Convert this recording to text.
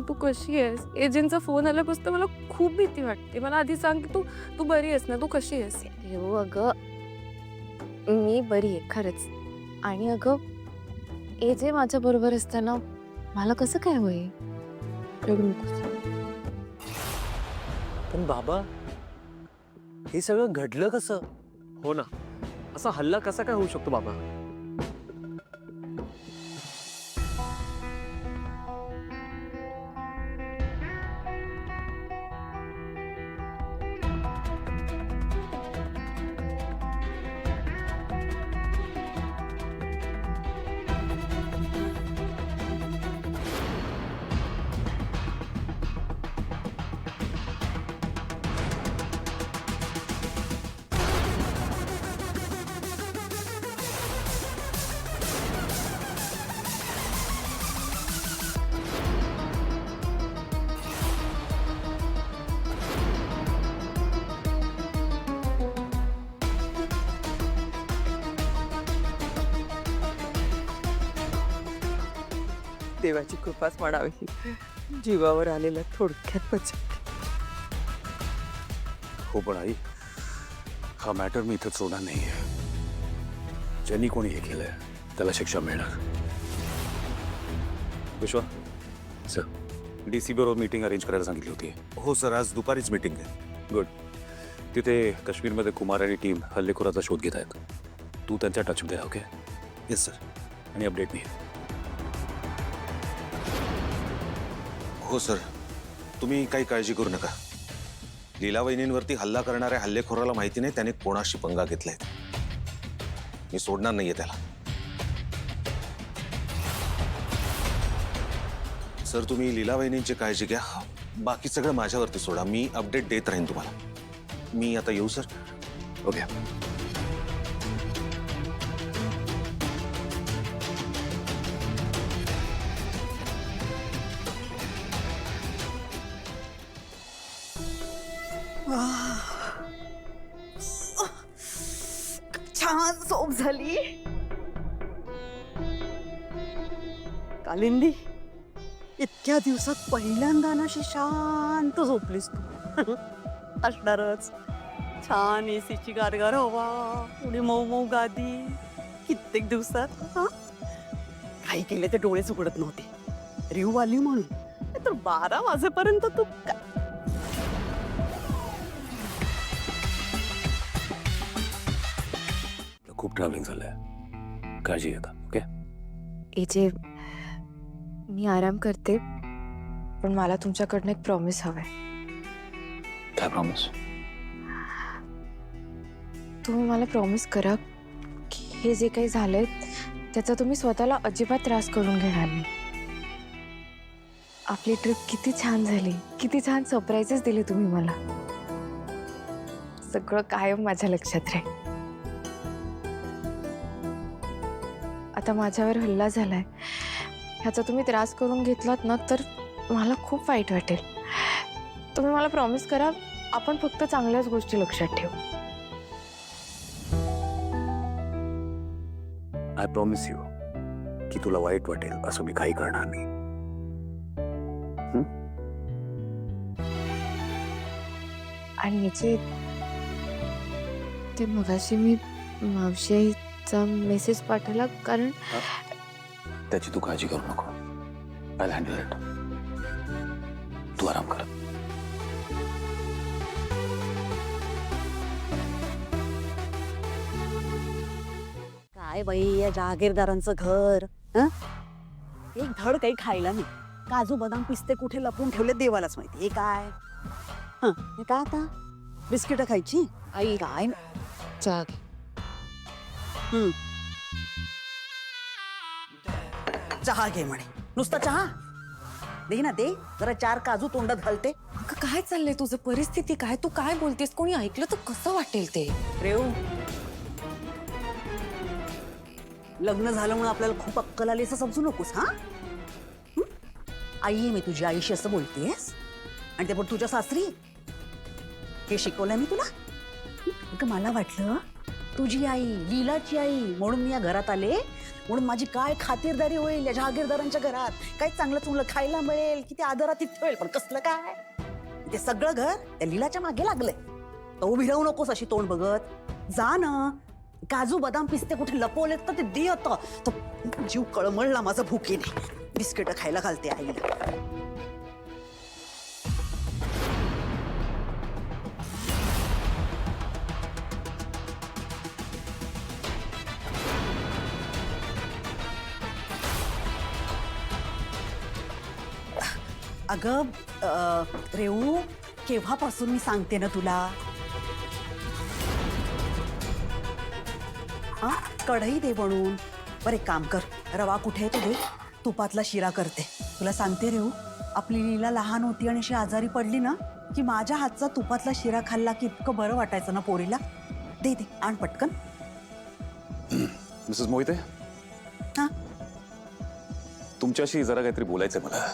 तू कशी आहेस? एजंटचा फोन आल्यापासून मला खूप भीती वाटते. मला आधी सांग की तू तू बरी आहेस ना? तू कशी आहेस? हो अगं, मी बरी आहे खरंच. आणि अगं, एजे माझ्या बरोबर असताना मला कसं काय होईल? रडू नकोस. पण बाबा, हे सगळं घडलं कसं? हो ना, असा हल्ला कसा काय होऊ शकतो बाबा? देवाची कृपाच म्हणावी. जीवावर आलेला थोडक्यात बचाव. हो पण आई, हा मॅटर मी इथं सोडणार नाहीये. ज्यांनी कोणी हे केलंय त्याला शिक्षा मिळणार. विश्वा सर, डीसी बरोबर मीटिंग अरेंज करायला सांगितली होती. हो सर, आज दुपारीच मीटिंग आहे. गुड. तिथे काश्मीरमध्ये कुमार आणि टीम हल्लेखोराचा शोध घेत आहेत. तू त्यांच्या टचमध्ये आहे, ओके? Yes sir. आणि अपडेट नाही. हो सर, तुम्ही काही काळजी करू नका. लीला वहिनींवरती हल्ला करणाऱ्या हल्लेखोराला माहिती नाही त्याने कोणाशी पंगा घेतलाय. मी सोडणार नाहीये त्याला. सर, तुम्ही लीला वहिनींची काळजी घ्या. बाकी सगळं माझ्यावरती सोडा. मी अपडेट देत राहीन तुम्हाला. मी आता येऊ सर? ओके. छान झोप झाली. कालिंदी, इतक्या दिवसात पहिल्यांदा ना अशी शांत झोपलीस तू. असणारच. छान एसीची गारगार हवा, पुढे मऊ मऊ गादी. कित्येक दिवसात काही केले ते डोळेच उघडत नव्हते. रेऊ आली म्हणून. तर 12 वाजेपर्यंत तू खूप ट्रॅव्हलिंग झालंय. काळजी घ्या, ओके? एजे, मी आराम करते, पण मला तुमच्याकडनं एक प्रॉमिस हवंय. काय प्रॉमिस? तुम्ही मला प्रॉमिस करा की हे जे काही झालंय त्याचा तुम्ही स्वतःला अजिबात त्रास करून घेणार नाही. आपली ट्रिप किती छान झाली, किती छान सरप्राइजेस दिले तुम्ही मला. सगळं कायम माझ्या लक्षात राहील. आता माझ्यावर हल्ला झालाय, ह्याचा तुम्ही त्रास करून घेतलात ना तर मला खूप वाईट वाटेल. तुम्ही मला प्रॉमिस करा, आपण फक्त चांगल्याच गोष्टी लक्षात ठेवू. आय प्रॉमिस यू की तुला वाईट वाटेल असं मी काही करणार नाही. आणि याचे ते मगाशी मी मावशीचा मेसेज पाठवला कारण त्याची तू काळजी करू नको. I handle it. तू आराम कर. काय बाई या जागीरदारांचं घर. एक धड काही खायला नाही. काजू बदाम पिस्ते कुठे लपून ठेवले देवालाच माहिती. हे काय? हे काय आता? बिस्किट खायची? आई काय? जाग. चहा घे म्हणे. नुसता चहा दे ना. दे जरा 4 काजू तोंडात घालते. अगं काय चाललंय तुझं? परिस्थिती काय? तू काय बोलतेस? कोणी ऐकलं तर कसं वाटेल ते? रेऊ, लग्न झालं म्हणून आपल्याला खूप अक्कल आली असं समजू नकोस. हा, आई आहे मी तुझी. आईशी असं बोलतेस? आणि ते पण तुझ्या सासरी. हे शिकवलंय मी तुला? अगं मला वाटलं तुझी आई, लीलाची आई म्हणून मी या घरात आले, म्हणून माझी काय खातिरदारी होईल या जहागीरदारांच्या घरात, काय चांगलं चुंगलं खायला मिळेल, किती आदरातीत ठेवेल. पण कसलं काय, ते सगळं घर त्या लीलाच्या मागे लागलंय. तर उभी राहू नकोस अशी तोंड बघत. जा ना, काजू बदाम पिस्ते कुठे लपवलेत तर ते दे आता. तर जीव कळमळला माझा भुकीने. बिस्किट खायला घालते आईला. अगं रेऊ, केव्हापासून मी सांगते ना तुला. हा, कढई दे बनवून. बरं एक काम कर, रवा कुठे आहे तो दे, तुपातला शिरा करते. तुला सांगते रेऊ, आपली लीला लहान होती आणि अशी आजारी पडली ना की माझ्या हातचा तुपातला शिरा खाल्ला की इतकं बरं वाटायचं ना पोरीला. दे दे, आण पटकन. मिसेस मोहिते, हा, तुमच्याशी जरा काहीतरी बोलायचंय मला.